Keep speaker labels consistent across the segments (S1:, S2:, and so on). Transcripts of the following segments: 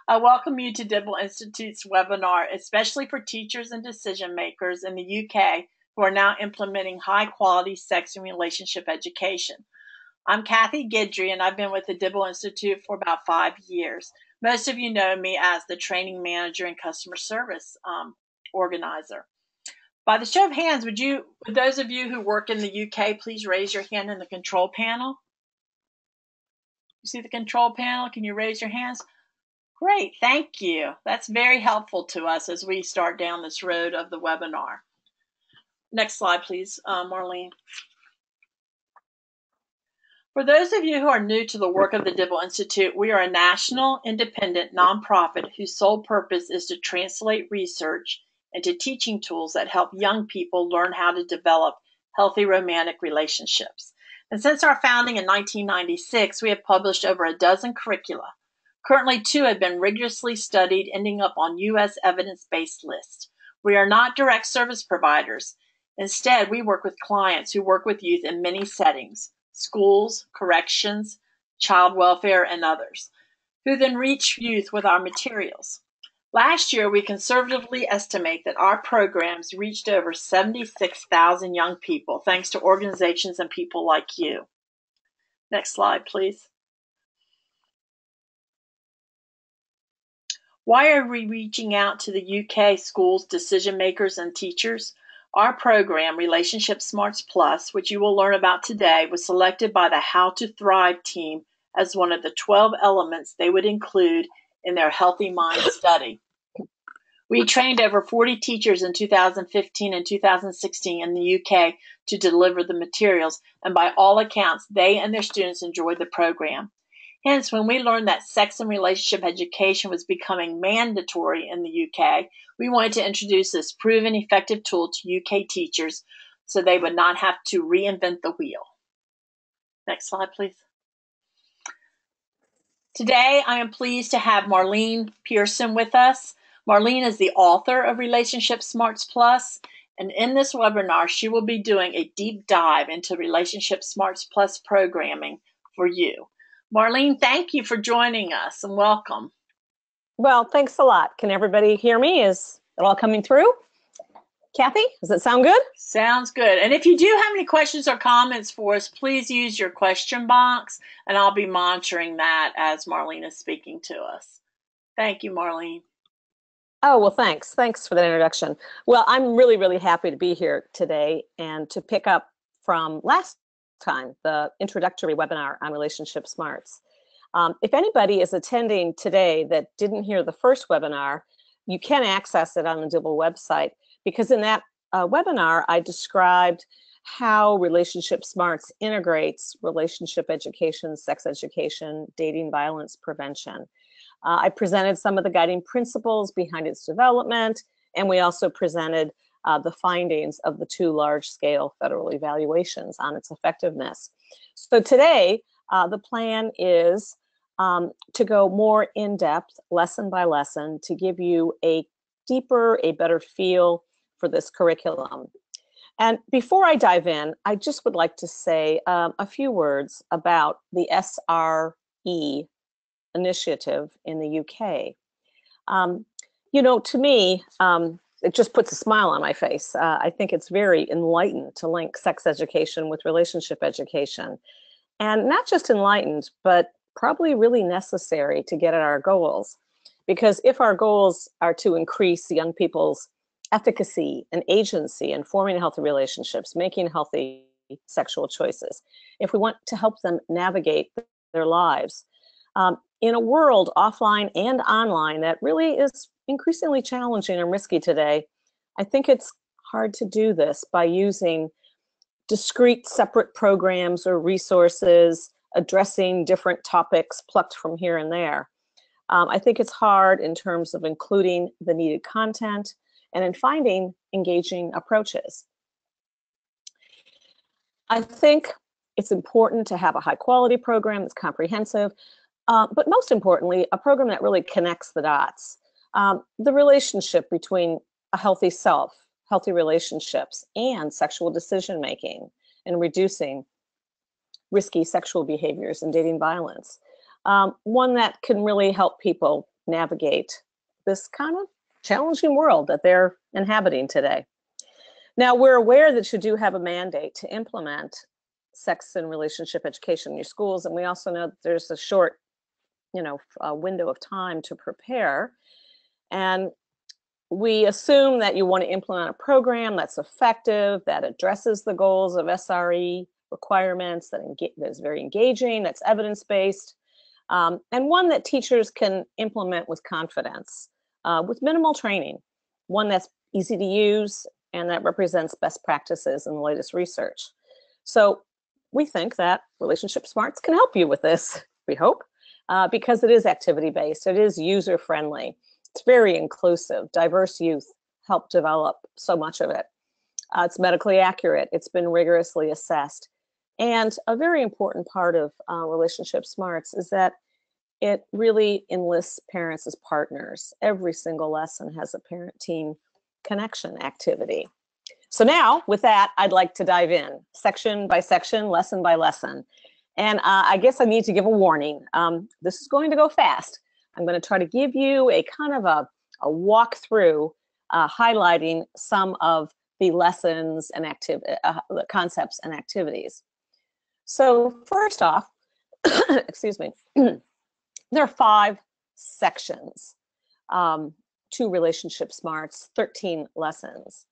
S1: I welcome you to Dibble Institute's webinar, especially for teachers and decision makers in the UK who are now implementing high quality sex and relationship education. I'm Kathy Gidry, and I've been with the Dibble Institute for about 5 years. Most of you know me as the training manager and customer service organizer. By the show of hands, would those of you who work in the UK, please raise your hand in the control panel? You see the control panel? Can you raise your hands? Great, thank you. That's very helpful to us as we start down this road of the webinar. Next slide, please, Marlene. For those of you who are new to the work of the Dibble Institute, we are a national, independent nonprofit whose sole purpose is to translate research into teaching tools that help young people learn how to develop healthy romantic relationships. And since our founding in 1996, we have published over a dozen curricula. Currently, 2 have been rigorously studied, ending up on U.S. evidence-based lists. We are not direct service providers. Instead, we work with clients who work with youth in many settings: schools, corrections, child welfare, and others, who then reach youth with our materials. Last year, we conservatively estimate that our programs reached over 76,000 young people, thanks to organizations and people like you. Next slide, please. Why are we reaching out to the UK schools, decision makers, and teachers? Our program, Relationship Smarts Plus, which you will learn about today, was selected by the How to Thrive team as one of the 12 elements they would include in their Healthy Mind study. We trained over 40 teachers in 2015 and 2016 in the UK to deliver the materials, and by all accounts, they and their students enjoyed the program. Hence, when we learned that sex and relationship education was becoming mandatory in the UK, we wanted to introduce this proven effective tool to UK teachers so they would not have to reinvent the wheel. Next slide, please. Today, I am pleased to have Marlene Pearson with us. Marlene is the author of Relationship Smarts Plus, and in this webinar, she will be doing a deep dive into Relationship Smarts Plus programming for you. Marlene, thank you for joining us and welcome.
S2: Well, thanks a lot. Can everybody hear me? Is it all coming through? Kathy, does it sound good?
S1: Sounds good. And if you do have any questions or comments for us, please use your question box, and I'll be monitoring that as Marlene is speaking to us. Thank you, Marlene.
S2: Oh, well, thanks. Thanks for that introduction. Well, I'm really, really happy to be here today and to pick up from last time, the introductory webinar on Relationship Smarts. If anybody is attending today that didn't hear the first webinar, you can access it on the Dibble website, because in that webinar, I described how Relationship Smarts integrates relationship education, sex education, dating violence prevention. I presented some of the guiding principles behind its development, and we also presented the findings of the 2 large-scale federal evaluations on its effectiveness. So today, the plan is to go more in-depth, lesson by lesson, to give you a deeper, a better feel for this curriculum. And before I dive in, I just would like to say a few words about the SRE initiative in the UK. You know, to me, it just puts a smile on my face. I think it's very enlightened to link sex education with relationship education. And not just enlightened, but probably really necessary to get at our goals. Because if our goals are to increase young people's efficacy and agency in forming healthy relationships, making healthy sexual choices, if we want to help them navigate their lives, in a world offline and online that really is increasingly challenging and risky today, I think it's hard to do this by using discrete separate programs or resources addressing different topics plucked from here and there. I think it's hard in terms of including the needed content and in finding engaging approaches. I think it's important to have a high quality program that's comprehensive, but most importantly, a program that really connects the dots. The relationship between a healthy self, healthy relationships, and sexual decision making, and reducing risky sexual behaviors and dating violence. one that can really help people navigate this kind of challenging world that they're inhabiting today. Now, we're aware that you do have a mandate to implement sex and relationship education in your schools, and we also know that there's a short, window of time to prepare. And we assume that you want to implement a program that's effective, that addresses the goals of SRE requirements, that is very engaging, that's evidence-based, and one that teachers can implement with confidence, with minimal training, one that's easy to use and that represents best practices and the latest research. So we think that Relationship Smarts can help you with this, we hope, because it is activity-based, it is user-friendly, it's very inclusive, diverse youth help develop so much of it. It's medically accurate, it's been rigorously assessed. And a very important part of Relationship Smarts is that it really enlists parents as partners. Every single lesson has a parent-teen connection activity. So now, with that, I'd like to dive in, section by section, lesson by lesson. And I guess I need to give a warning. This is going to go fast. I'm going to try to give you a kind of a walkthrough, highlighting some of the lessons and the concepts and activities. So first off, excuse me, there are 5 sections to Relationship Smarts, 13 lessons.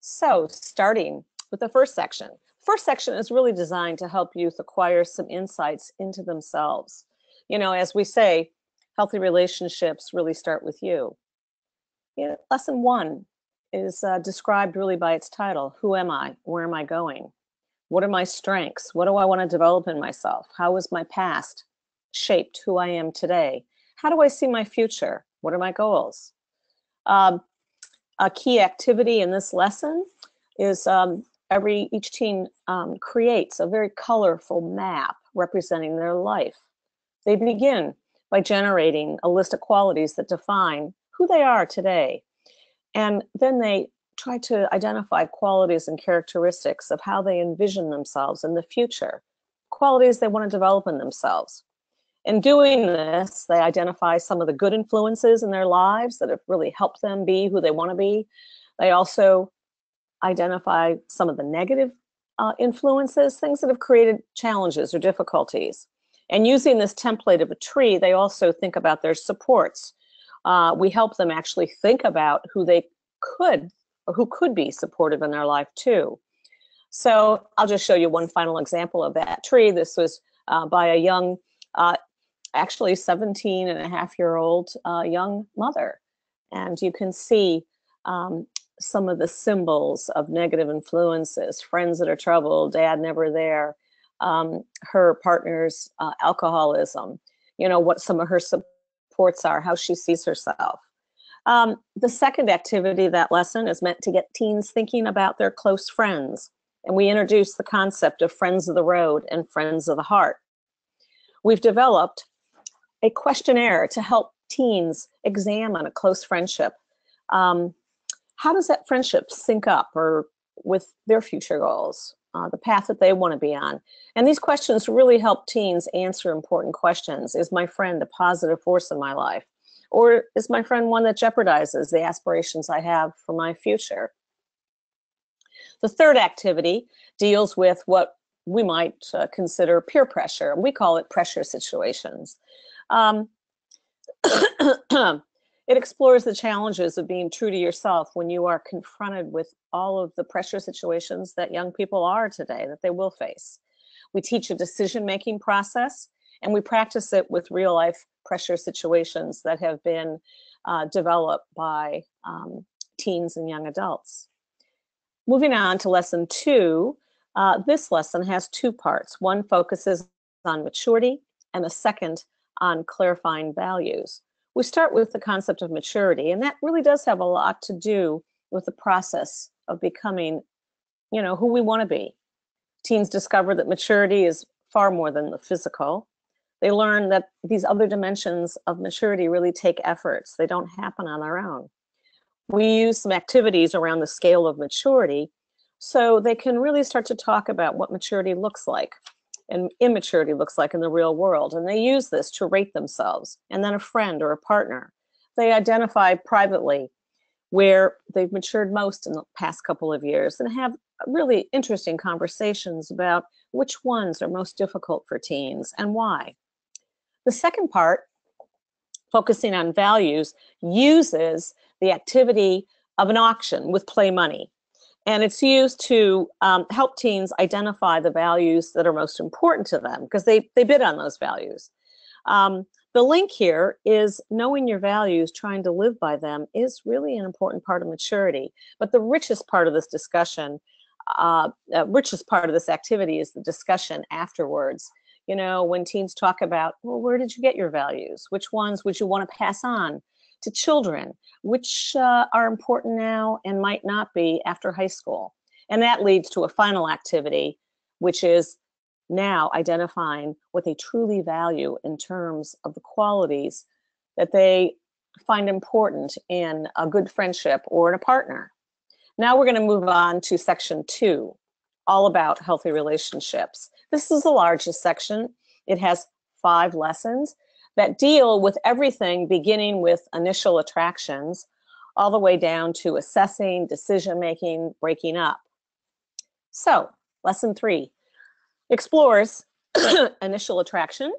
S2: So starting with the first section. First section is really designed to help youth acquire some insights into themselves. As we say, healthy relationships really start with you. Lesson 1 is described really by its title. Who am I? Where am I going? What are my strengths? What do I want to develop in myself? How has my past shaped who I am today? How do I see my future? What are my goals? A key activity in this lesson is each teen creates a very colorful map representing their life. They begin by generating a list of qualities that define who they are today. And then they try to identify qualities and characteristics of how they envision themselves in the future, qualities they want to develop in themselves. In doing this, they identify some of the good influences in their lives that have really helped them be who they want to be. They also identify some of the negative influences, things that have created challenges or difficulties. And using this template of a tree, they also think about their supports. We help them actually think about who they could or who could be supportive in their life too. So I'll just show you one final example of that tree. This was by a young, actually 17-and-a-half-year-old young mother. And you can see some of the symbols of negative influences, friends that are troubled, dad never there, her partner's alcoholism, what some of her supports are, how she sees herself. The second activity of that lesson is meant to get teens thinking about their close friends. And we introduce the concept of friends of the road and friends of the heart. We've developed a questionnaire to help teens examine a close friendship. How does that friendship sync up or with their future goals, the path that they want to be on? And these questions really help teens answer important questions. Is my friend a positive force in my life? Or is my friend one that jeopardizes the aspirations I have for my future? The third activity deals with what we might consider peer pressure. We call it pressure situations. It explores the challenges of being true to yourself when you are confronted with all of the pressure situations that young people are today, that they will face. We teach a decision-making process, and we practice it with real-life pressure situations that have been developed by teens and young adults. Moving on to lesson 2, this lesson has 2 parts. One focuses on maturity, and the second on clarifying values. We start with the concept of maturity, and that really does have a lot to do with the process of becoming, who we want to be. Teens discover that maturity is far more than the physical. They learn that these other dimensions of maturity really take efforts. They don't happen on their own. We use some activities around the scale of maturity so they can really start to talk about what maturity looks like. and immaturity looks like in the real world. And they use this to rate themselves, and then a friend or a partner. They identify privately where they've matured most in the past couple of years and have really interesting conversations about which ones are most difficult for teens and why. The second part, focusing on values, uses the activity of an auction with play money. And it's used to help teens identify the values that are most important to them, because they bid on those values. The link here is knowing your values, trying to live by them is really an important part of maturity. But the richest part of this discussion, richest part of this activity is the discussion afterwards. You know, when teens talk about, well, where did you get your values? Which ones would you want to pass on to children? Which are important now and might not be after high school? And that leads to a final activity, which is now identifying what they truly value in terms of the qualities that they find important in a good friendship or in a partner. Now we're going to move on to section 2, all about healthy relationships. This is the largest section. It has 5 lessons that deal with everything beginning with initial attractions all the way down to assessing, decision-making, breaking up. So, lesson 3 explores initial attraction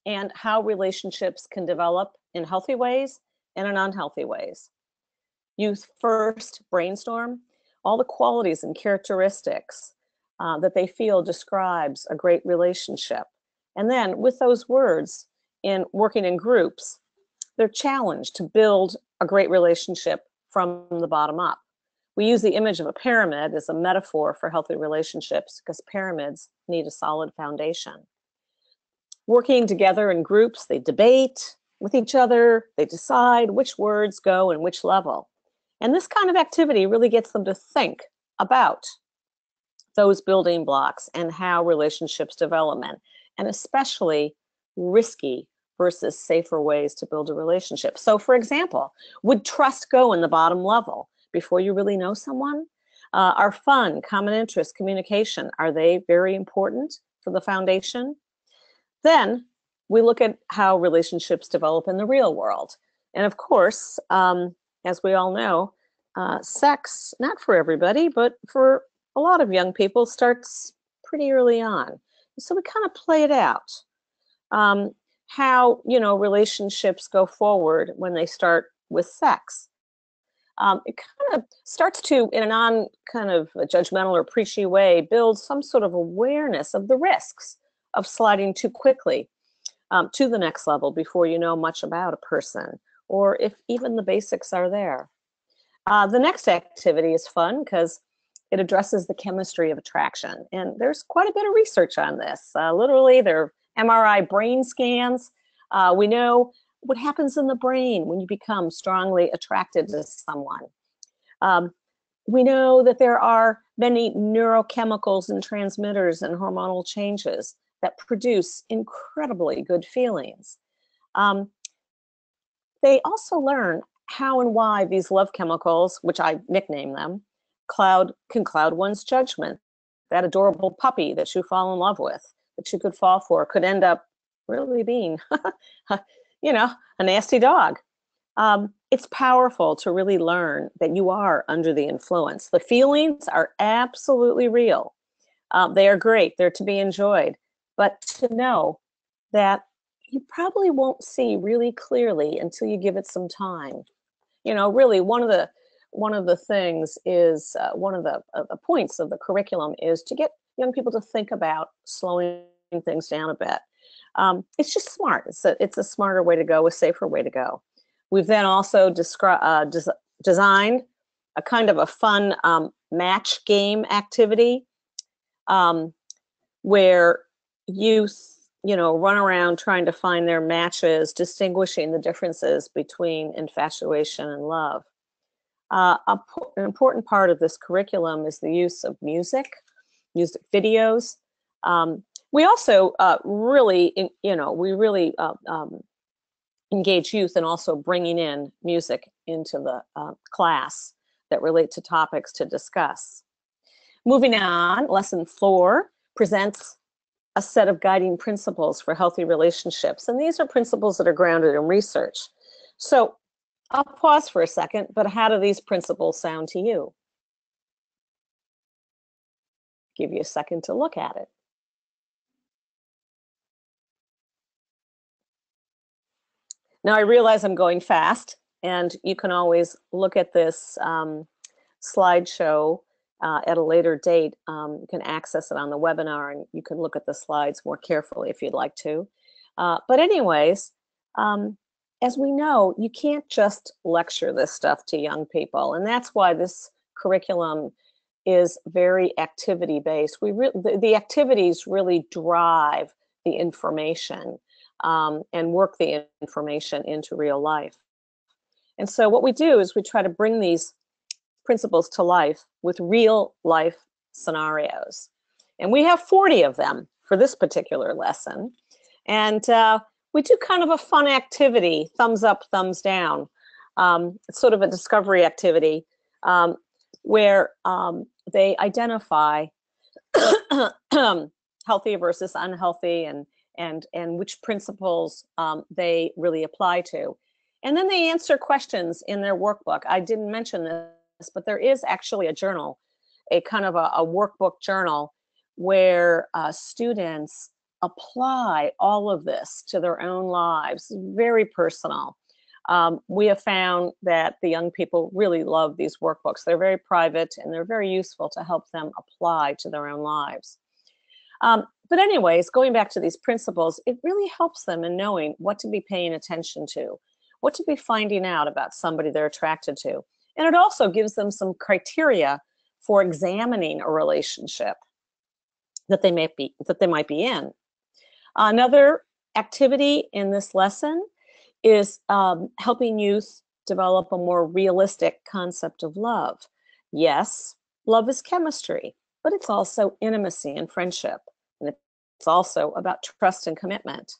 S2: and how relationships can develop in healthy ways and in unhealthy ways. You first brainstorm all the qualities and characteristics that they feel describes a great relationship. And then with those words, in working in groups, they're challenged to build a great relationship from the bottom up. We use the image of a pyramid as a metaphor for healthy relationships because pyramids need a solid foundation. Working together in groups, they debate with each other, they decide which words go in which level. And this kind of activity really gets them to think about those building blocks and how relationships development, and especially risky versus safer ways to build a relationship. So for example, would trust go in the bottom level before you really know someone? Are fun, common interests, communication, are they very important for the foundation? Then we look at how relationships develop in the real world. And of course, as we all know, sex, not for everybody, but for a lot of young people, starts pretty early on. So we kind of play it out. How, relationships go forward when they start with sex. It kind of starts to, in a non kind of judgmental or preachy way, build some sort of awareness of the risks of sliding too quickly to the next level before you know much about a person, or if even the basics are there. The next activity is fun because it addresses the chemistry of attraction. And there's quite a bit of research on this. Literally, there are MRI brain scans. We know what happens in the brain when you become strongly attracted to someone. We know that there are many neurochemicals and transmitters and hormonal changes that produce incredibly good feelings. They also learn how and why these love chemicals, which I nickname them, can cloud one's judgment. That adorable puppy that you fall in love with, that you could fall for, could end up really being, a nasty dog. It's powerful to really learn that you are under the influence. The feelings are absolutely real. They are great. They're to be enjoyed. But to know that you probably won't see really clearly until you give it some time. Really, one of the things is one of the points of the curriculum is to get young people to think about slowing things down a bit. It's just smart. It's a smarter way to go, a safer way to go. We've then also designed a kind of a fun match game activity where youth, run around trying to find their matches, distinguishing the differences between infatuation and love. An important part of this curriculum is the use of music videos. We also really engage youth in also bringing in music into the class that relate to topics to discuss. Moving on, lesson 4 presents a set of guiding principles for healthy relationships. And these are principles that are grounded in research. So I'll pause for a second, but how do these principles sound to you? Give you a second to look at it. Now I realize I'm going fast, and you can always look at this slideshow at a later date. You can access it on the webinar, and you can look at the slides more carefully if you'd like to. But anyways, as we know, you can't just lecture this stuff to young people, and that's why this curriculum is very activity-based. The activities really drive the information and work the information into real life. And so what we do is we try to bring these principles to life with real life scenarios. And we have 40 of them for this particular lesson. And we do kind of a fun activity, thumbs up, thumbs down. It's sort of a discovery activity where they identify healthy versus unhealthy and which principles they really apply to. And then they answer questions in their workbook. I didn't mention this, but there is actually a journal, a kind of a workbook journal where students apply all of this to their own lives. Very personal. We have found that the young people really love these workbooks. They're very private and they're very useful to help them apply to their own lives. But anyways, going back to these principles, it really helps them in knowing what to be paying attention to, what to be finding out about somebody they're attracted to. And it also gives them some criteria for examining a relationship that they might be in. Another activity in this lesson is helping youth develop a more realistic concept of love. Yes, love is chemistry, but it's also intimacy and friendship. And it's also about trust and commitment.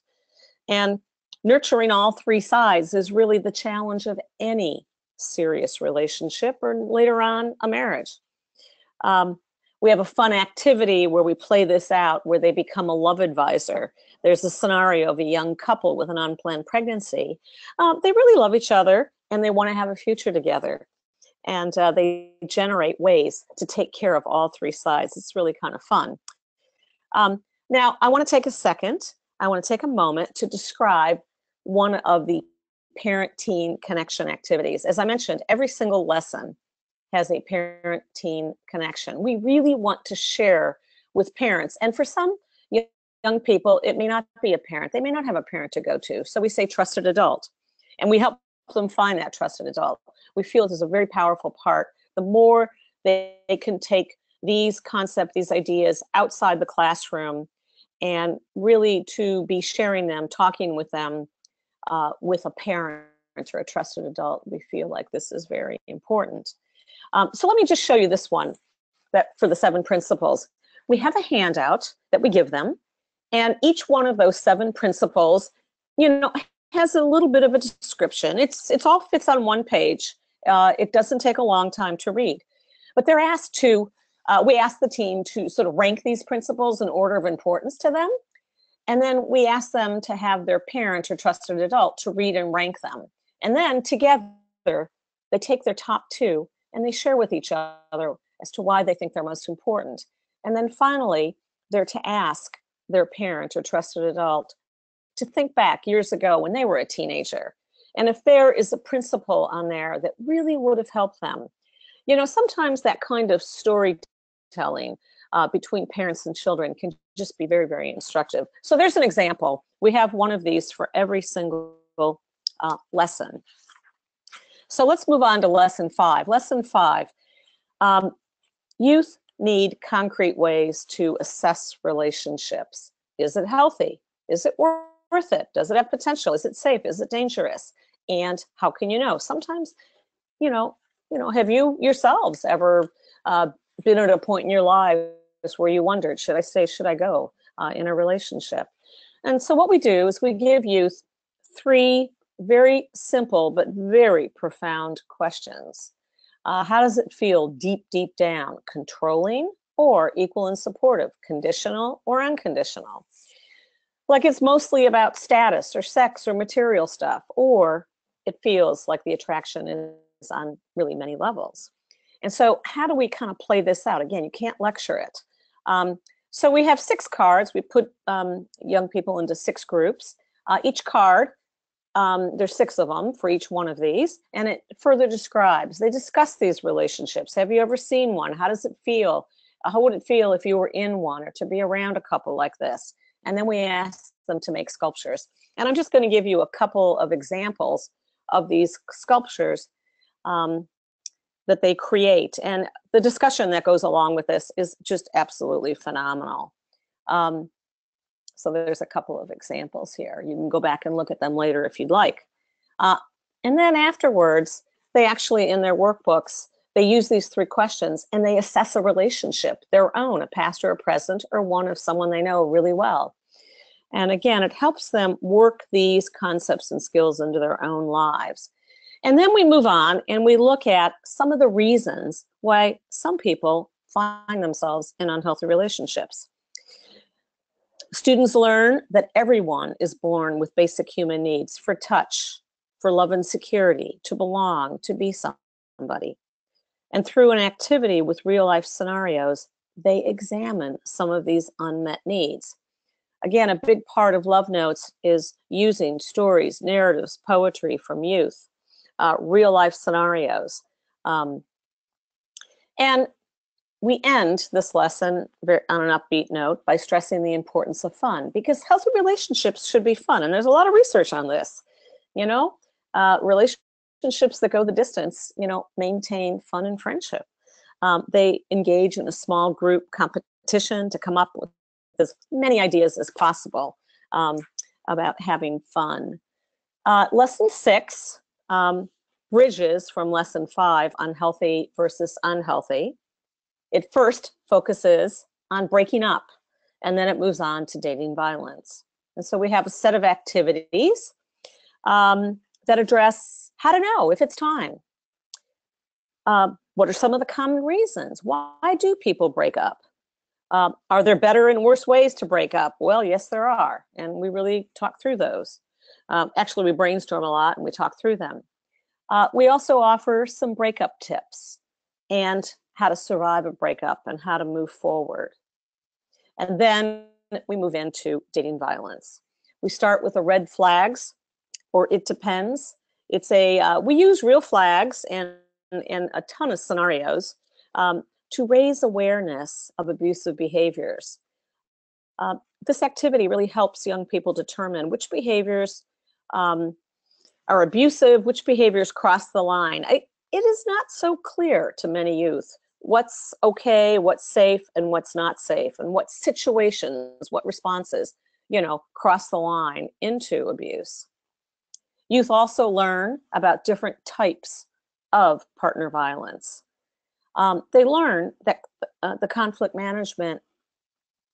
S2: And nurturing all three sides is really the challenge of any serious relationship or later on a marriage. We have a fun activity where we play this out, where they become a love advisor. There's a scenario of a young couple with an unplanned pregnancy. They really love each other and they want to have a future together. And they generate ways to take care of all three sides. It's really kind of fun. Now, I want to take a second. I want to take a moment to describe one of the parent-teen connection activities. As I mentioned, every single lesson has a parent-teen connection. We really want to share with parents. And for some young people, it may not be a parent. They may not have a parent to go to. So we say trusted adult. And we help them find that trusted adult. We feel it is a very powerful part. The more they can take these concepts, these ideas outside the classroom and really to be sharing them, talking with them with a parent or a trusted adult, we feel like this is very important. So let me just show you this one that for the 7 principles. We have a handout that we give them, and each one of those 7 principles, has a little bit of a description. It's all fits on one page. It doesn't take a long time to read, but they're asked to. We ask the team to sort of rank these principles in order of importance to them, and then we ask them to have their parent or trusted adult to read and rank them, and then together they take their top 2 and they share with each other as to why they think they're most important. And then finally, they're to ask their parent or trusted adult to think back years ago when they were a teenager. And if there is a principle on there that really would have helped them. Sometimes that kind of storytelling between parents and children can just be very, very instructive. So there's an example. We have one of these for every single lesson. So let's move on to lesson 5. Lesson 5, youth need concrete ways to assess relationships. Is it healthy? Is it worth it? Does it have potential? Is it safe? Is it dangerous? And how can you know? Sometimes, have you yourselves ever been at a point in your lives where you wondered, should I stay, should I go in a relationship? And so what we do is we give youth 3 very simple but very profound questions. How does it feel deep, deep down? Controlling, or equal and supportive, conditional or unconditional. Like it's mostly about status or sex or material stuff, or it feels like the attraction is on really many levels. And so how do we kind of play this out? Again, you can't lecture it. So we have 6 cards. We put young people into 6 groups. Each card, there's 6 of them for each one of these, and it further describes. They discuss these relationships. Have you ever seen one? How does it feel? How would it feel if you were in one, or to be around a couple like this? And then we ask them to make sculptures. And I'm just going to give you a couple of examples of these sculptures that they create. And the discussion that goes along with this is just absolutely phenomenal. So there's a couple of examples here. You can go back and look at them later if you'd like. And then afterwards, they actually, in their workbooks, they use these 3 questions and they assess a relationship, their own, a past or a present, or one of someone they know really well. And again, it helps them work these concepts and skills into their own lives. And then we move on and we look at some of the reasons why some people find themselves in unhealthy relationships. Students learn that everyone is born with basic human needs for touch, for love and security, to belong, to be somebody. And through an activity with real life scenarios, they examine some of these unmet needs. Again, a big part of Love Notes is using stories, narratives, poetry from youth, real life scenarios. And we end this lesson on an upbeat note by stressing the importance of fun, because healthy relationships should be fun. And there's a lot of research on this. You know, relationships that go the distance, you know, maintain fun and friendship. They engage in a small group competition to come up with as many ideas as possible about having fun. Lesson 6 bridges from lesson 5, unhealthy versus unhealthy. It first focuses on breaking up, and then it moves on to dating violence. And so we have a set of activities that address how to know if it's time. What are some of the common reasons? Why do people break up? Are there better and worse ways to break up? Well, yes, there are. And we really talk through those. Actually, we brainstorm a lot and we talk through them. We also offer some breakup tips and how to survive a breakup and how to move forward. And then we move into dating violence. We start with the red flags, or it depends. It's we use real flags and a ton of scenarios to raise awareness of abusive behaviors. This activity really helps young people determine which behaviors are abusive, which behaviors cross the line. It is not so clear to many youth what's okay, what's safe, and what's not safe, and what situations, what responses, you know, cross the line into abuse. Youth also learn about different types of partner violence. They learn that the conflict management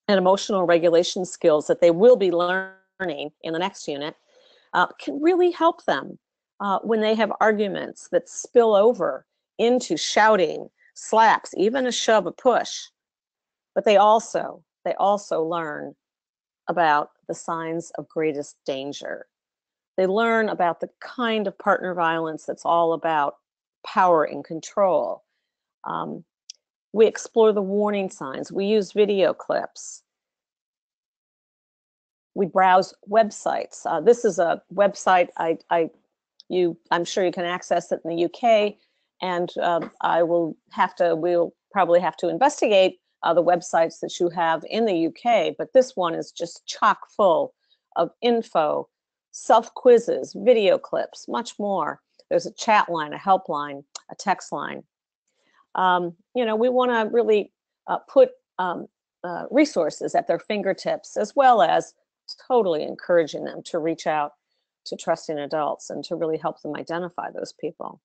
S2: and emotional regulation skills that they will be learning in the next unit can really help them when they have arguments that spill over into shouting, slaps, even a shove, a push. But they also learn about the signs of greatest danger. They learn about the kind of partner violence that's all about power and control. We explore the warning signs. We use video clips. We browse websites. This is a website I'm sure you can access it in the UK, and we'll probably have to investigate the websites that you have in the UK, but this one is just chock full of info, self-quizzes, video clips, much more. There's a chat line, a helpline, a text line. You know, we want to really put resources at their fingertips, as well as totally encouraging them to reach out to trusting adults and to really help them identify those people.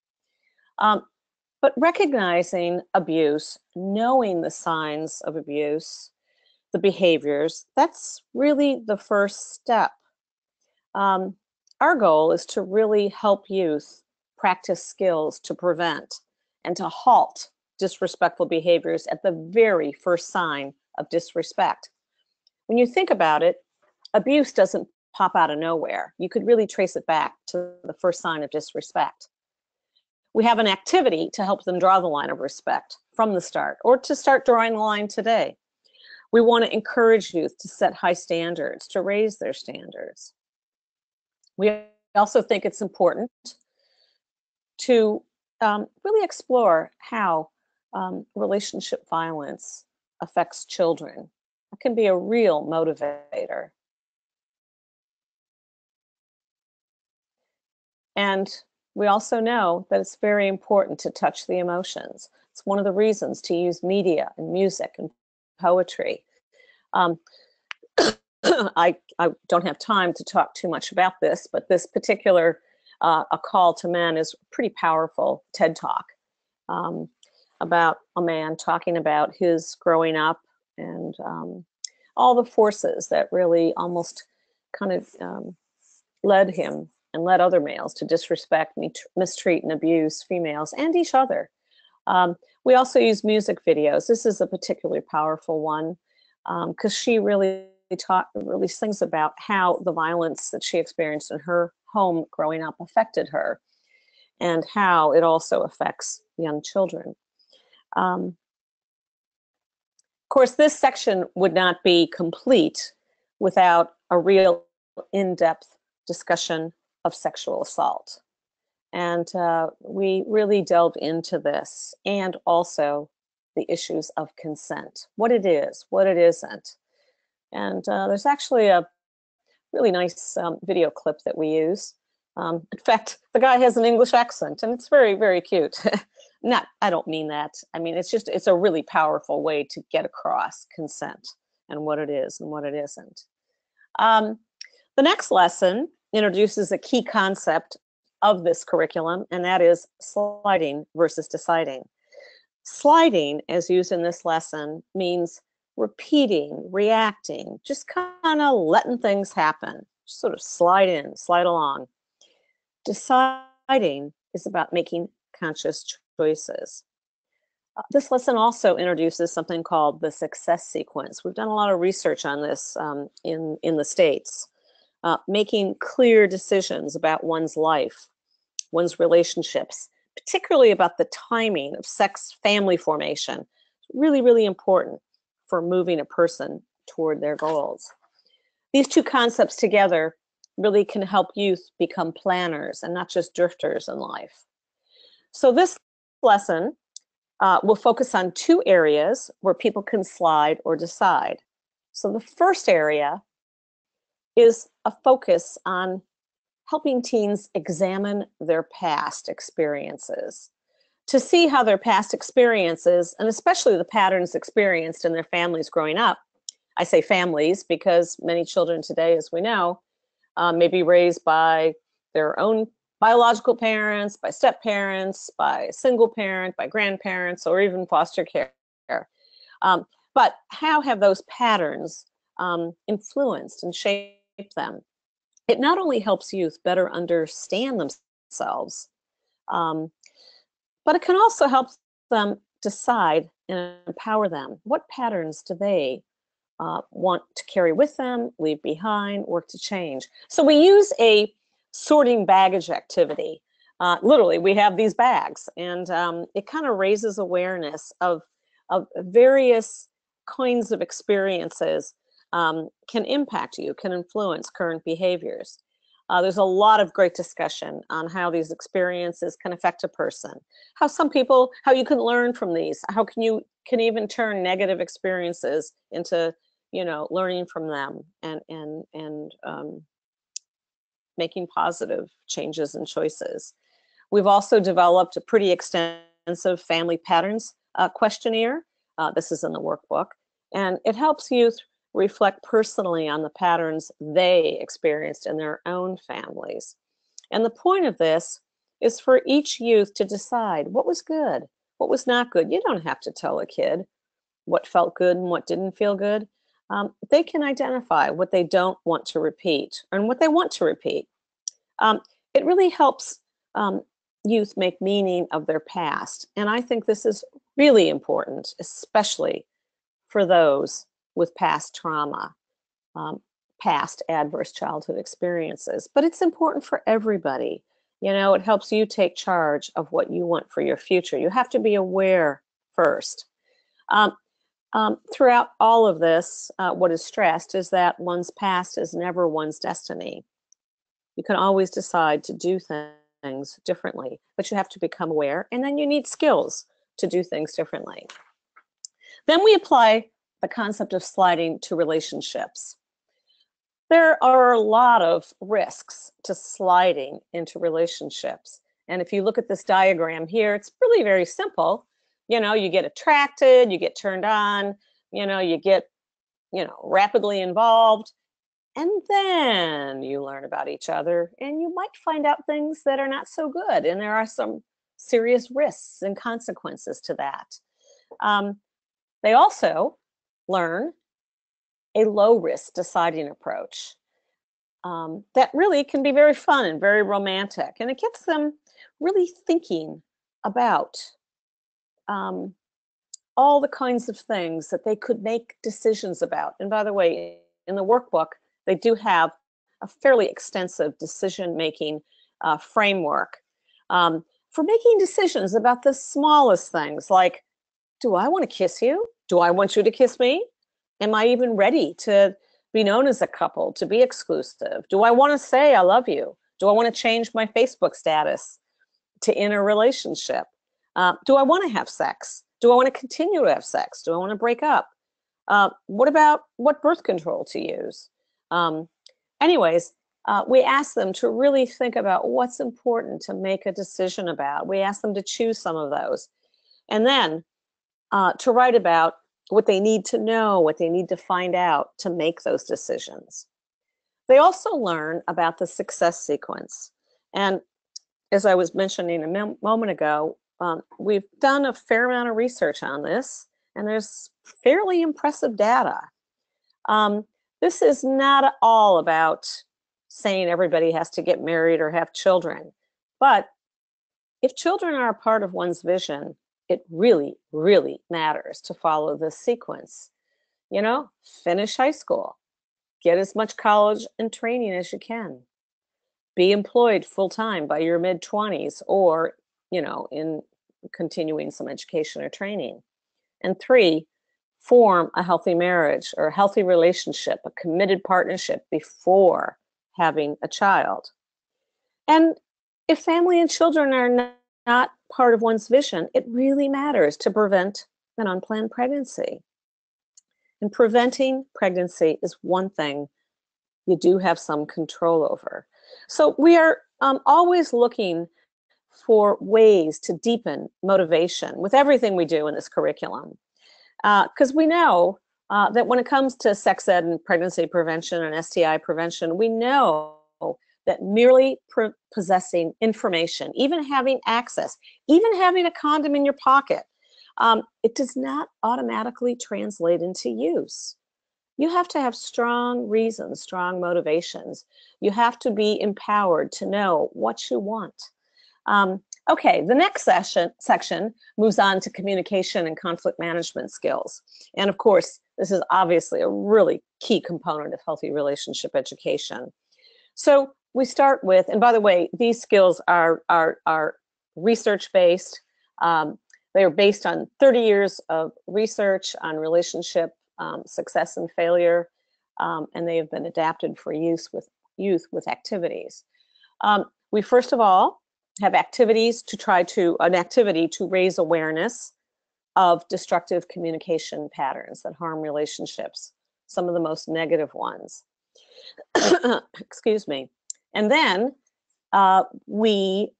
S2: But recognizing abuse, knowing the signs of abuse, the behaviors, that's really the first step. Our goal is to really help youth practice skills to prevent and to halt disrespectful behaviors at the very first sign of disrespect. When you think about it, abuse doesn't pop out of nowhere. You could really trace it back to the first sign of disrespect. We have an activity to help them draw the line of respect from the start, or to start drawing the line today. We want to encourage youth to set high standards, to raise their standards. We also think it's important to really explore how relationship violence affects children. It can be a real motivator. And we also know that it's very important to touch the emotions. It's one of the reasons to use media and music and poetry. I don't have time to talk too much about this, but this particular A Call to Men is a pretty powerful TED Talk about a man talking about his growing up and all the forces that really almost kind of led him and led other males to disrespect, mistreat, and abuse females and each other. We also use music videos. This is a particularly powerful one because she really sings about how the violence that she experienced in her home growing up affected her and how it also affects young children. Of course, this section would not be complete without a real in-depth discussion of sexual assault. And we really delve into this, and also the issues of consent, what it is, what it isn't. And there's actually a really nice video clip that we use. In fact, the guy has an English accent, and it's very, very cute. I don't mean that. I mean, it's a really powerful way to get across consent and what it is and what it isn't. The next lesson introduces a key concept of this curriculum, and that is sliding versus deciding. Sliding, as used in this lesson, means repeating, reacting, just kind of letting things happen, just sort of slide in, slide along. Deciding is about making conscious choices. This lesson also introduces something called the success sequence. We've done a lot of research on this in the States. Making clear decisions about one's life, one's relationships, particularly about the timing of sex family formation. It's really, really important for moving a person toward their goals. These two concepts together really can help youth become planners and not just drifters in life. So this lesson will focus on two areas where people can slide or decide. So the first area is a focus on helping teens examine their past experiences to see how their past experiences, and especially the patterns experienced in their families growing up. I say families because many children today, as we know, may be raised by their own biological parents, by step-parents, by a single parent, by grandparents, or even foster care. But how have those patterns influenced and shaped them? It not only helps youth better understand themselves, but it can also help them decide and empower them. What patterns do they want to carry with them, leave behind, work to change? So we use a sorting baggage activity. Literally, we have these bags, and it kind of raises awareness of various kinds of experiences can impact you, can influence current behaviors. There's a lot of great discussion on how these experiences can affect a person, how you can learn from these, how you can even turn negative experiences into, learning from them and making positive changes and choices. We've also developed a pretty extensive family patterns questionnaire. This is in the workbook, and it helps youth reflect personally on the patterns they experienced in their own families. And the point of this is for each youth to decide what was good, what was not good. You don't have to tell a kid what felt good and what didn't feel good. They can identify what they don't want to repeat and what they want to repeat. It really helps youth make meaning of their past. And I think this is really important, especially for those with past trauma, um, past adverse childhood experiences. But it's important for everybody. It helps you take charge of what you want for your future. You have to be aware first. Throughout all of this, what is stressed is that one's past is never one's destiny. You can always decide to do things differently, but you have to become aware, and then you need skills to do things differently. Then we apply the concept of sliding to relationships. There are a lot of risks to sliding into relationships. And if you look at this diagram here, it's really very simple. You get attracted, you get turned on, you get, rapidly involved. And then you learn about each other, and you might find out things that are not so good. And there are some serious risks and consequences to that. They also learn a low risk deciding approach that really can be very fun and very romantic. And it gets them really thinking about all the kinds of things that they could make decisions about. And by the way, in the workbook, they do have a fairly extensive decision-making framework for making decisions about the smallest things, like, do I want to kiss you? Do I want you to kiss me? Am I even ready to be known as a couple, to be exclusive? Do I want to say I love you? Do I want to change my Facebook status to in a relationship? Do I want to have sex? Do I want to continue to have sex? Do I want to break up? What about what birth control to use? Anyways, we ask them to really think about what's important to make a decision about. We ask them to choose some of those. And then to write about what they need to know, what they need to find out to make those decisions. They also learn about the success sequence. And as I was mentioning a moment ago, we've done a fair amount of research on this, and there's fairly impressive data. This is not all about saying everybody has to get married or have children, but if children are a part of one's vision, it really, really matters to follow this sequence. Finish high school, get as much college and training as you can, be employed full-time by your mid-20s or, in continuing some education or training. And 3, form a healthy marriage or a healthy relationship, a committed partnership before having a child. And if family and children are not part of one's vision, it really matters to prevent an unplanned pregnancy. And preventing pregnancy is one thing you do have some control over. So we are always looking for ways to deepen motivation with everything we do in this curriculum. Because we know that when it comes to sex ed and pregnancy prevention and STI prevention, we know that merely possessing information, even having access, even having a condom in your pocket, it does not automatically translate into use. You have to have strong reasons, strong motivations. You have to be empowered to know what you want. Okay, the next section moves on to communication and conflict management skills. And of course, this is obviously a really key component of healthy relationship education. So we start with, and by the way, these skills are research-based. They are based on 30 years of research on relationship success and failure, and they have been adapted for use with youth with activities. We first of all have activities an activity to raise awareness of destructive communication patterns that harm relationships, some of the most negative ones. Excuse me. And then we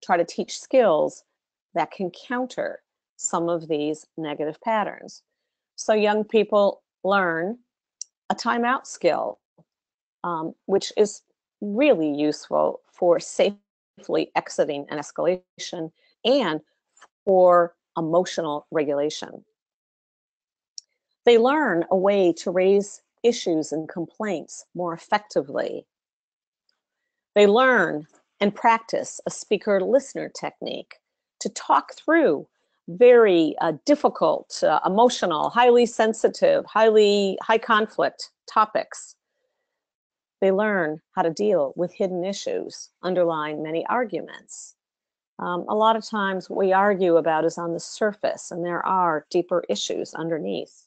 S2: try to teach skills that can counter some of these negative patterns. So young people learn a timeout skill, which is really useful for safely exiting an escalation and for emotional regulation. They learn a way to raise issues and complaints more effectively. They learn and practice a speaker-listener technique to talk through very difficult, emotional, highly sensitive, high conflict topics. They learn how to deal with hidden issues underlying many arguments. A lot of times what we argue about is on the surface, and there are deeper issues underneath.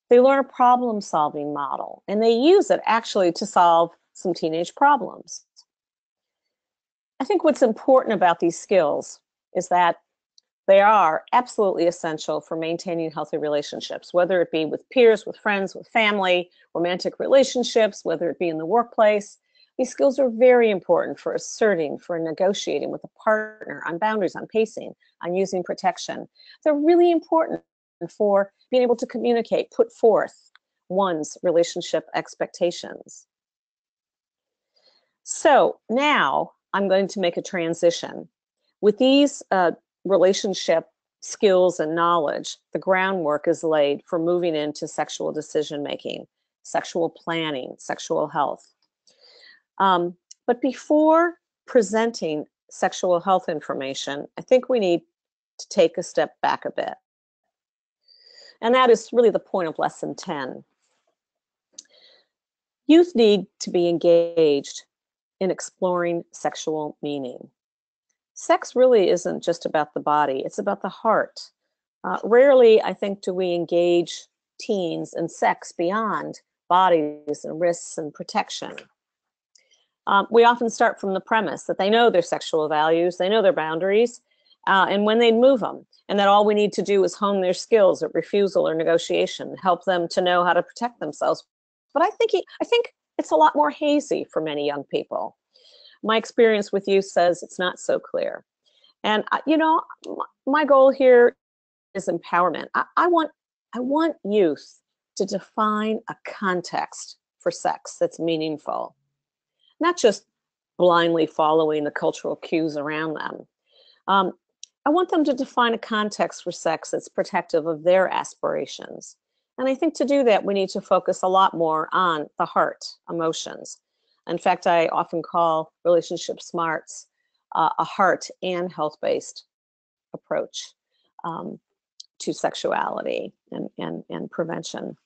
S2: They learn a problem-solving model, and they use it actually to solve some teenage problems. I think what's important about these skills is that they are absolutely essential for maintaining healthy relationships, whether it be with peers, with friends, with family, romantic relationships, whether it be in the workplace. These skills are very important for asserting, for negotiating with a partner, on boundaries, on pacing, on using protection. They're really important for being able to communicate, put forth one's relationship expectations. So now I'm going to make a transition. With these relationship skills and knowledge, the groundwork is laid for moving into sexual decision-making, sexual planning, sexual health. But before presenting sexual health information, I think we need to take a step back a bit. And that is really the point of lesson 10. Youth need to be engaged in exploring sexual meaning. Sex really isn't just about the body, it's about the heart. Rarely, I think, do we engage teens in sex beyond bodies and wrists and protection. We often start from the premise that they know their sexual values, they know their boundaries, and when they move them, and that all we need to do is hone their skills at refusal or negotiation, help them to know how to protect themselves. But I think it's a lot more hazy for many young people. My experience with youth says it's not so clear. And my goal here is empowerment. I want youth to define a context for sex that's meaningful, not just blindly following the cultural cues around them. I want them to define a context for sex that's protective of their aspirations. And I think to do that, we need to focus a lot more on the heart, emotions. In fact, I often call relationship smarts a heart and health-based approach to sexuality and prevention.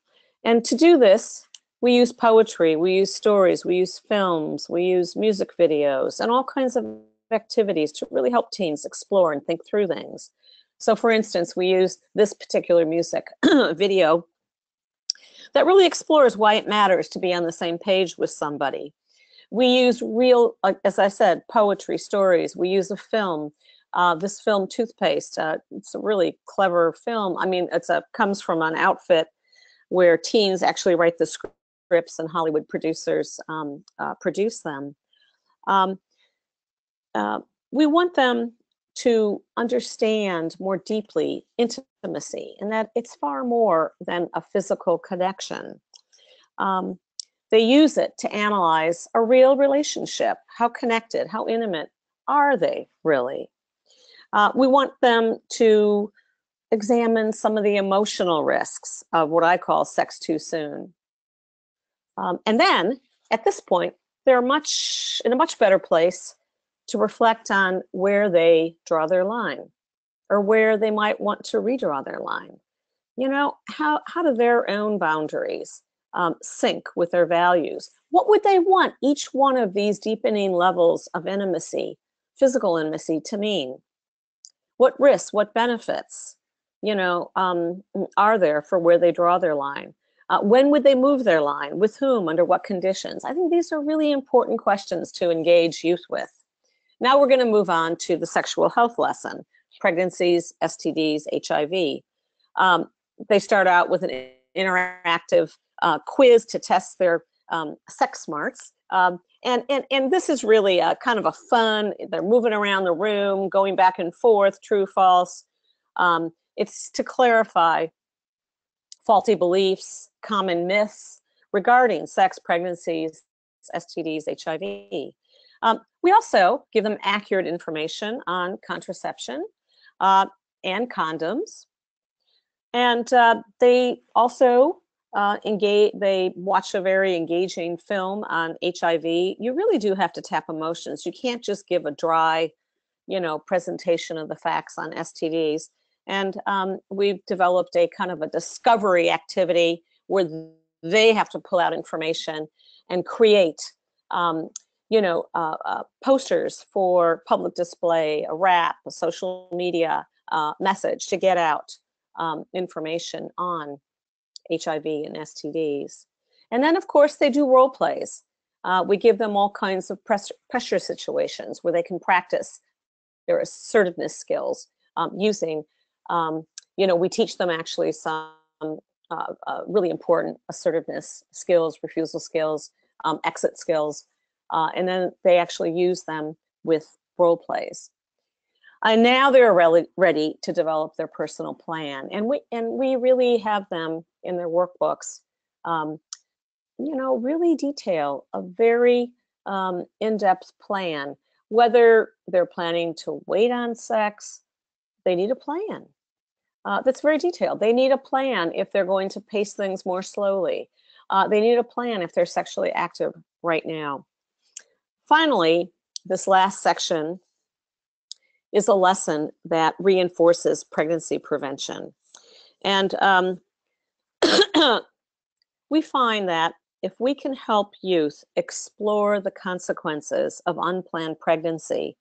S2: And to do this, we use poetry, we use stories, we use films, we use music videos, and all kinds of activities to really help teens explore and think through things. So for instance, we use this particular music video that really explores why it matters to be on the same page with somebody. We use real, as I said, poetry, stories. We use a film, this film, Toothpaste. It's a really clever film. I mean, comes from an outfit where teens actually write the scripts and Hollywood producers produce them. We want them to understand more deeply intimacy, and that it's far more than a physical connection. They use it to analyze a real relationship. How connected, how intimate are they really? We want them to examine some of the emotional risks of what I call sex too soon. And then, at this point, they're in a much better place to reflect on where they draw their line, or where they might want to redraw their line. How do their own boundaries sync with their values? What would they want each one of these deepening levels of intimacy, physical intimacy, to mean? What risks, what benefits, are there for where they draw their line? When would they move their line? With whom? Under what conditions? I think these are really important questions to engage youth with. Now we're going to move on to the sexual health lesson: pregnancies, STDs, HIV. They start out with an interactive quiz to test their sex smarts. And this is really kind of a fun, they're moving around the room, going back and forth, true, false. It's to clarify faulty beliefs, common myths regarding sex, pregnancies, STDs, HIV. We also give them accurate information on contraception and condoms. And they also they watch a very engaging film on HIV, you really do have to tap emotions. You can't just give a dry, presentation of the facts on STDs. And we've developed a kind of a discovery activity where they have to pull out information and create, posters for public display, a rap, a social media message to get out information on HIV and STDs. And then, of course, they do role plays. We give them all kinds of pressure situations where they can practice their assertiveness skills using, we teach them actually some really important assertiveness skills, refusal skills, exit skills, and then they actually use them with role plays. And now they're ready to develop their personal plan, and we really have them in their workbooks, really detail a very in-depth plan. Whether they're planning to wait on sex, they need a plan that's very detailed. They need a plan if they're going to pace things more slowly. They need a plan if they're sexually active right now. Finally, this last section is a lesson that reinforces pregnancy prevention. And we find that if we can help youth explore the consequences of unplanned pregnancy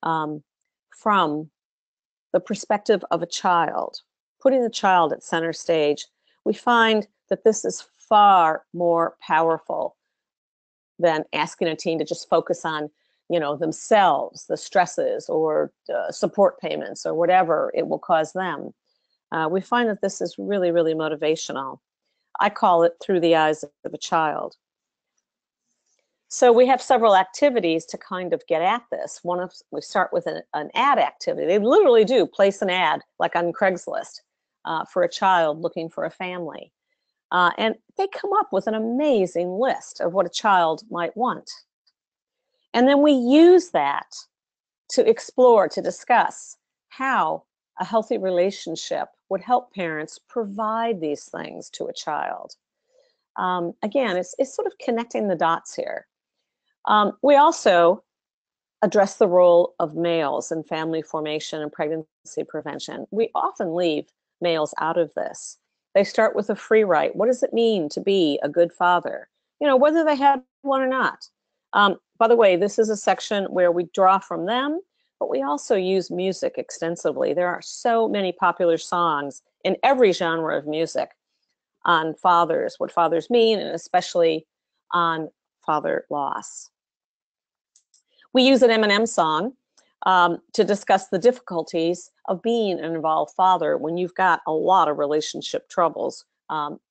S2: from the perspective of a child, putting the child at center stage, we find that this is far more powerful than asking a teen to just focus on, themselves, the stresses or support payments or whatever it will cause them. We find that this is really, really motivational. I call it through the eyes of a child. So we have several activities to kind of get at this. We start with an ad activity. They literally do place an ad, like on Craigslist, for a child looking for a family. And they come up with an amazing list of what a child might want. And then we use that to explore, to discuss how a healthy relationship would help parents provide these things to a child. Again, it's sort of connecting the dots here. We also address the role of males in family formation and pregnancy prevention. We often leave males out of this. They start with a free write. What does it mean to be a good father? Whether they had one or not. By the way, this is a section where we draw from them, but we also use music extensively. There are so many popular songs in every genre of music on fathers, what fathers mean, and especially on father loss. We use an Eminem song to discuss the difficulties of being an involved father when you've got a lot of relationship troubles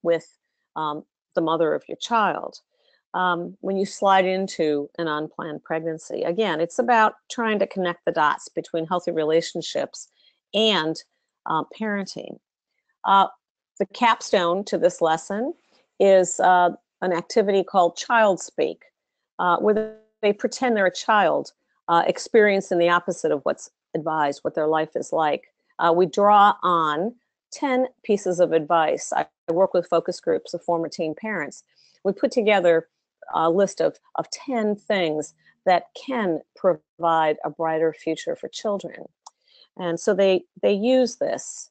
S2: with the mother of your child. When you slide into an unplanned pregnancy, again, it's about trying to connect the dots between healthy relationships and parenting. The capstone to this lesson is an activity called Child Speak, where they pretend they're a child experiencing the opposite of what's advised, what their life is like. We draw on 10 pieces of advice. I work with focus groups of former teen parents. We put together a list of 10 things that can provide a brighter future for children. And so they use this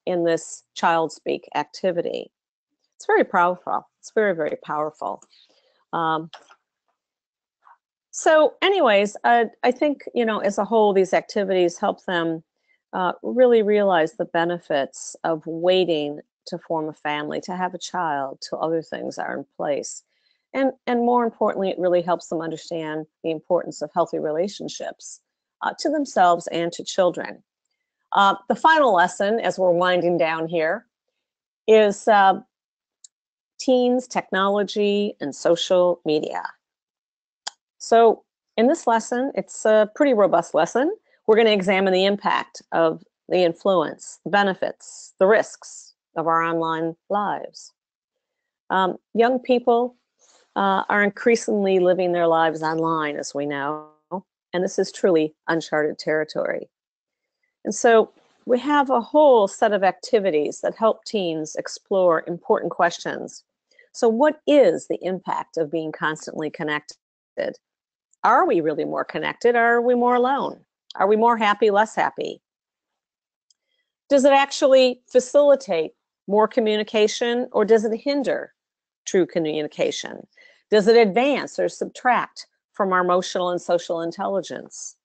S2: in this Child Speak activity. It's very powerful. It's very, very powerful. So anyways, I think, as a whole, these activities help them really realize the benefits of waiting to form a family, to have a child, till other things are in place. And more importantly, it really helps them understand the importance of healthy relationships to themselves and to children. The final lesson, as we're winding down here, is teens, technology, and social media. So in this lesson, it's a pretty robust lesson. We're going to examine the impact of the influence, the benefits, the risks of our online lives. Young people are increasingly living their lives online, as we know, and this is truly uncharted territory. And so we have a whole set of activities that help teens explore important questions. So, what is the impact of being constantly connected? Are we really more connected? Or are we more alone? Are we more happy, less happy? Does it actually facilitate more communication, or does it hinder true communication? Does it advance or subtract from our emotional and social intelligence?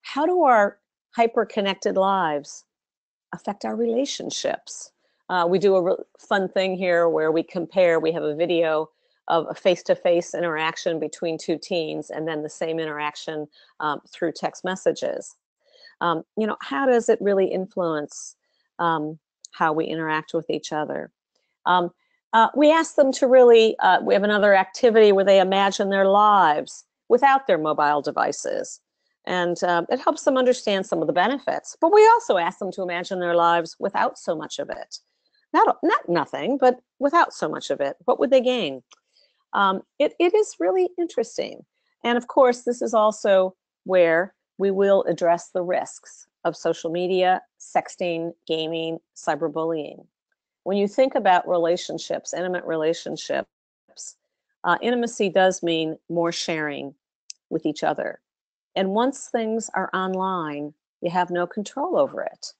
S2: How do our hyper-connected lives affect our relationships? We do a fun thing here where we compare, we have a video of a face-to-face interaction between two teens and then the same interaction through text messages. How does it really influence how we interact with each other? We ask them to really, we have another activity where they imagine their lives without their mobile devices. And it helps them understand some of the benefits. But we also ask them to imagine their lives without so much of it. Not nothing, but without so much of it. What would they gain? It is really interesting. And of course, this is also where we will address the risks of social media, sexting, gaming, cyberbullying. When you think about relationships, intimate relationships, intimacy does mean more sharing with each other. And once things are online, you have no control over it.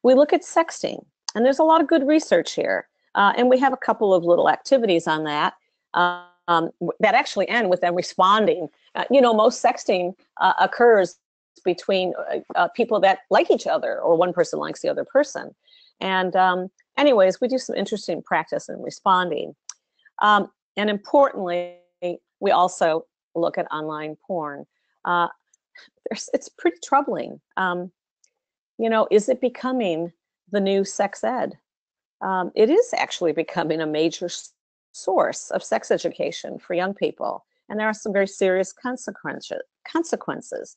S2: We look at sexting, and there's a lot of good research here. And we have a couple of little activities on that that actually end with them responding. Most sexting occurs between people that like each other, or one person likes the other person. And anyways, we do some interesting practice in responding. And importantly, we also look at online porn. It's pretty troubling. Is it becoming the new sex ed? It is actually becoming a major source of sex education for young people. And there are some very serious consequences.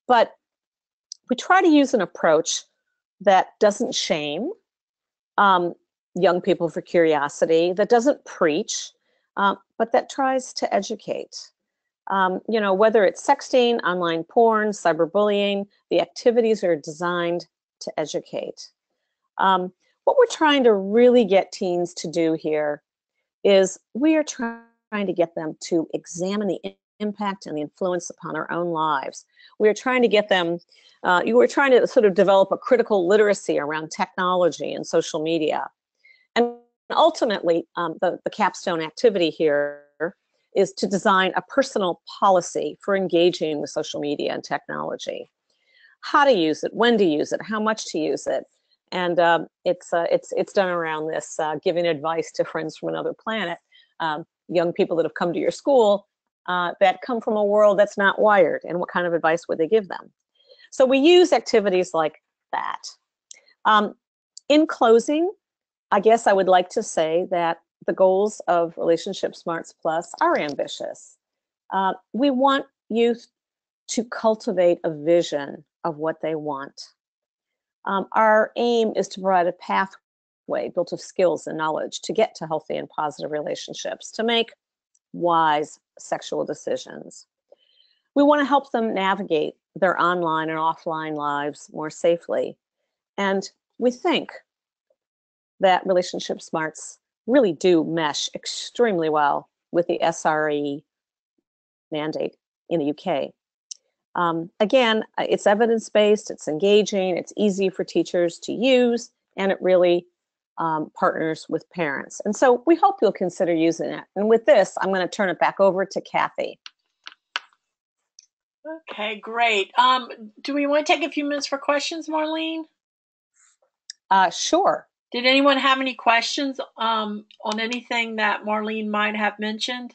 S2: But we try to use an approach that doesn't shame young people for curiosity, that doesn't preach, but that tries to educate. Whether it's sexting, online porn, cyberbullying, the activities are designed to educate. What we're trying to really get teens to do here is we are trying to get them to examine the impact and the influence upon our own lives. We are trying to get them, we're trying to sort of develop a critical literacy around technology and social media. And ultimately, the capstone activity here is to design a personal policy for engaging with social media and technology. How to use it, when to use it, how much to use it. And it's done around this giving advice to friends from another planet, young people that have come to your school that come from a world that's not wired, and what kind of advice would they give them? So we use activities like that. In closing, I guess I would like to say that the goals of Relationship Smarts Plus are ambitious. We want youth to cultivate a vision of what they want. Our aim is to provide a pathway built of skills and knowledge to get to healthy and positive relationships, to make wise sexual decisions. We want to help them navigate their online and offline lives more safely. And we think that Relationship Smarts really do mesh extremely well with the SRE mandate in the UK. Again, it's evidence-based, it's engaging, it's easy for teachers to use, and it really partners with parents. And so we hope you'll consider using it. And with this, I'm going to turn it back over to Kathy.
S1: Okay, great. Do we want to take a few minutes for questions, Marlene?
S2: Sure.
S1: Did anyone have any questions on anything that Marlene might have mentioned?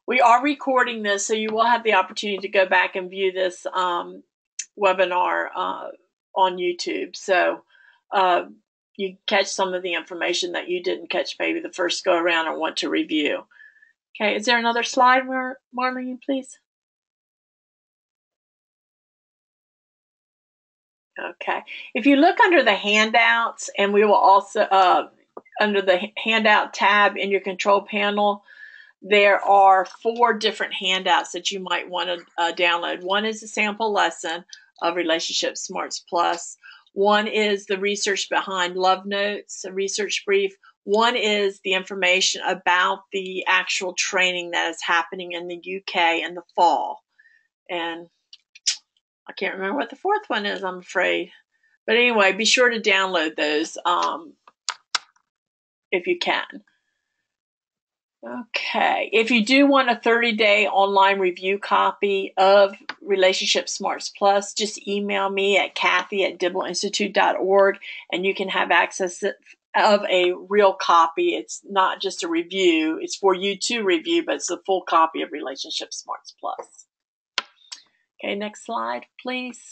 S1: We are recording this, so you will have the opportunity to go back and view this webinar on YouTube. So you catch some of the information that you didn't catch maybe the first go around or want to review. Okay, is there another slide, Marlene, please? Okay, if you look under the handouts, and we will also, under the handout tab in your control panel, there are 4 different handouts that you might want to download. One is a sample lesson of Relationship Smarts Plus. One is the research behind Love Notes, a research brief. One is the information about the actual training that is happening in the UK in the fall. And I can't remember what the 4th one is, I'm afraid. But anyway, be sure to download those if you can. Okay. If you do want a 30-day online review copy of Relationship Smarts Plus, just email me at Kathy@DibbleInstitute.org, and you can have access of a real copy. It's not just a review. It's for you to review, but it's a full copy of Relationship Smarts Plus. Okay, next slide, please.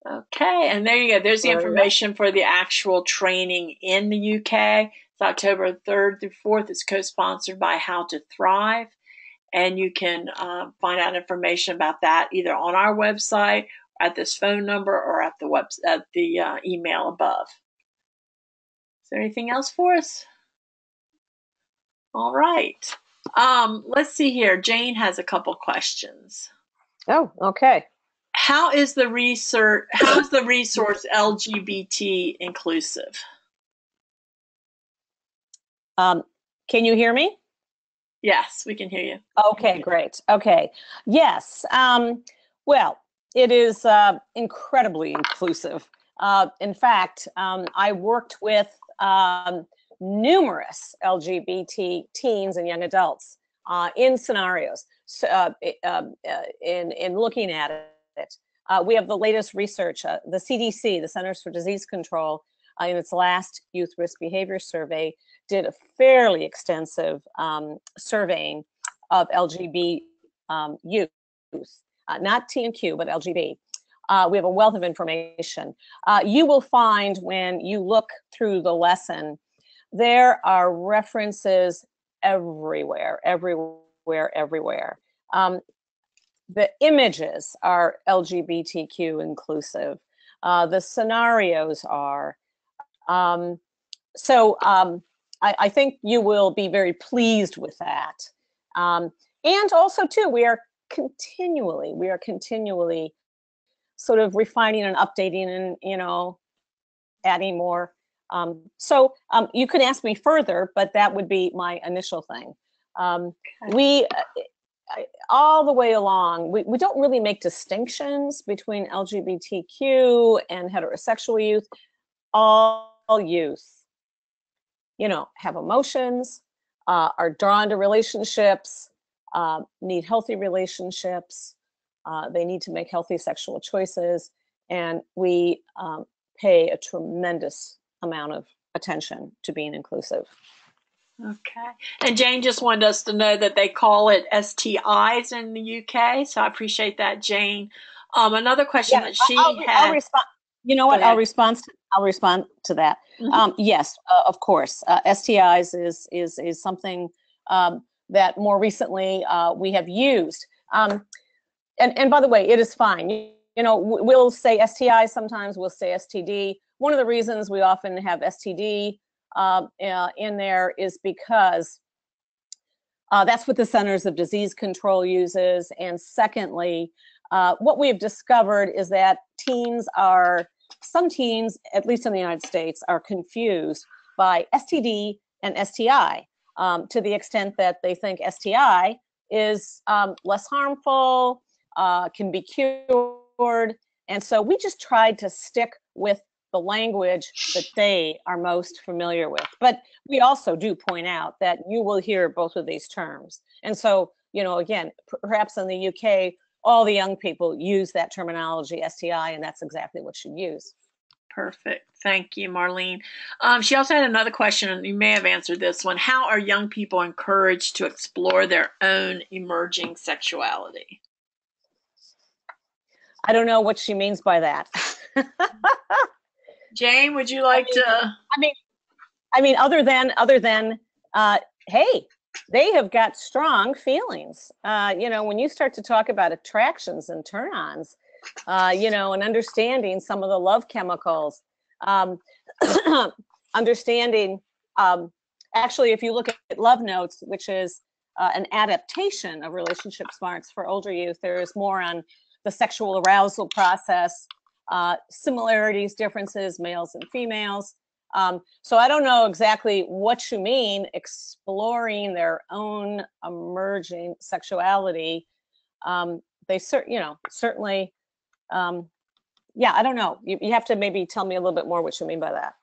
S1: Okay, and there you go. There's the information for the actual training in the UK. It's October 3rd through 4th. It's co-sponsored by How to Thrive. And you can find out information about that either on our website, at this phone number, or at the email above. Is there anything else for us? All right. Let's see here. Jane has a couple questions.
S2: Oh, okay.
S1: How is the resource LGBT inclusive?
S2: Can you hear me?
S1: Yes, we can hear you.
S2: Okay, great. Okay. Yes. Well, it is incredibly inclusive. In fact, I worked with numerous LGBT teens and young adults in scenarios. So, in looking at it, we have the latest research. The CDC, the Centers for Disease Control, in its last Youth Risk Behavior Survey, did a fairly extensive surveying of LGBT youth, not T and Q, but LGBT. We have a wealth of information. You will find when you look through the lesson, there are references everywhere. The images are LGBTQ inclusive. The scenarios are. I think you will be very pleased with that. And also too, we are continually sort of refining and updating and, adding more. You could ask me further, but that would be my initial thing. We, all the way along, we don't really make distinctions between LGBTQ and heterosexual youth. All youth, have emotions, are drawn to relationships, need healthy relationships. They need to make healthy sexual choices, and we pay a tremendous amount of attention to being inclusive.
S1: Okay. And Jane just wanted us to know that they call it STIs in the UK, so I appreciate that, Jane. Another question that she had.
S2: I'll respond. You know what? I'll respond to that.
S1: Mm-hmm.
S2: Yes, of course. STIs is something that more recently we have used. And by the way, it is fine. We'll say STI sometimes. We'll say STD. One of the reasons we often have STD in there is because that's what the Centers of Disease Control uses. And secondly, what we have discovered is that some teens, at least in the United States, are confused by STD and STI to the extent that they think STI is less harmful, can be cured. And so we just tried to stick with the language that they are most familiar with. But we also do point out that you will hear both of these terms. And so, again, perhaps in the UK, all the young people use that terminology, STI, and that's exactly what you use.
S1: Perfect. Thank you, Marlene. She also had another question, and you may have answered this one. How are young people encouraged to explore their own emerging sexuality?
S2: I don't know what she means by that.
S1: Jane, would you like to?
S2: I mean, other than, hey, they have got strong feelings. When you start to talk about attractions and turn-ons, and understanding some of the love chemicals, understanding, actually, if you look at Love Notes, which is an adaptation of relationship smarts for older youth. There is more on the sexual arousal process, similarities, differences, males and females. So I don't know exactly what you mean, exploring their own emerging sexuality. They certainly, yeah, I don't know. You have to maybe tell me a little bit more what you mean by that.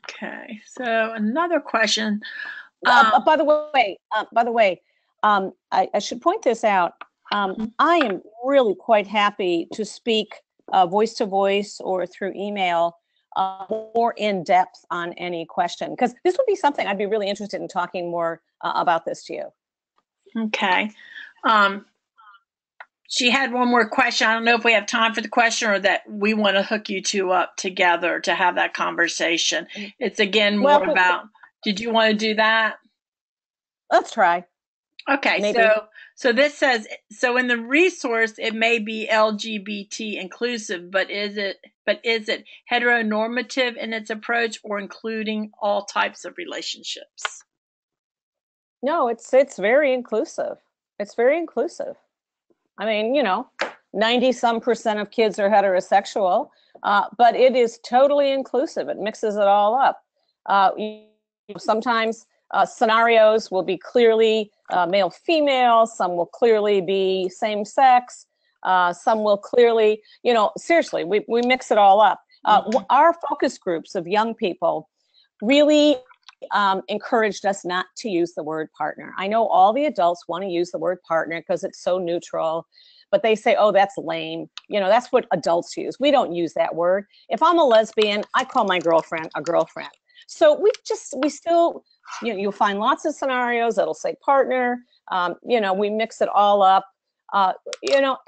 S1: Okay, so another question.
S2: By the way, I should point this out. I am really quite happy to speak voice to voice or through email more in depth on any question, because this would be something I'd be really interested in talking more about this to you.
S1: Okay. She had one more question. I don't know if we have time for the question or that we want to hook you two up together to have that conversation. It's again more about, did you want to do that?
S2: Let's try.
S1: Okay, maybe. So this says, so in the resource, it may be LGBT inclusive, but is it heteronormative in its approach or including all types of relationships?
S2: No, it's very inclusive. It's very inclusive. I mean, 90-some% of kids are heterosexual, but it is totally inclusive. It mixes it all up. Sometimes scenarios will be clearly male-female, some will clearly be same-sex, some will clearly, seriously, we mix it all up. Our focus groups of young people really encouraged us not to use the word partner. I know all the adults want to use the word partner because it's so neutral, but they say, oh, that's lame. That's what adults use. We don't use that word. If I'm a lesbian, I call my girlfriend a girlfriend. So we still, you'll find lots of scenarios that'll say partner. We mix it all up.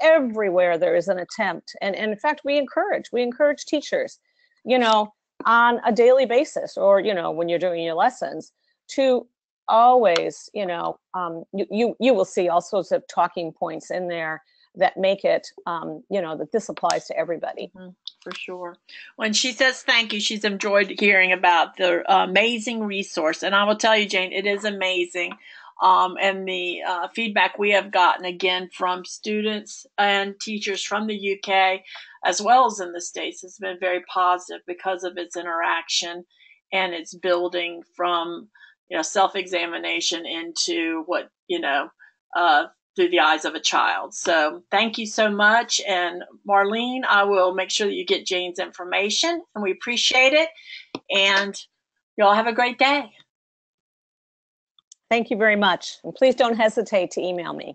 S2: Everywhere there is an attempt. And in fact, we encourage teachers, on a daily basis, or when you're doing your lessons, to always you will see all sorts of talking points in there that make it that this applies to everybody.
S1: For sure. When she says thank you, she's enjoyed hearing about the amazing resource, and I will tell you, Jane, it is amazing. And the feedback we have gotten again from students and teachers from the UK as well as in the States has been very positive because of its interaction and its building from self-examination into what through the eyes of a child. So thank you so much. And Marlene, I will make sure that you get Jane's information, and we appreciate it. And y'all have a great day.
S2: Thank you very much. And please don't hesitate to email me.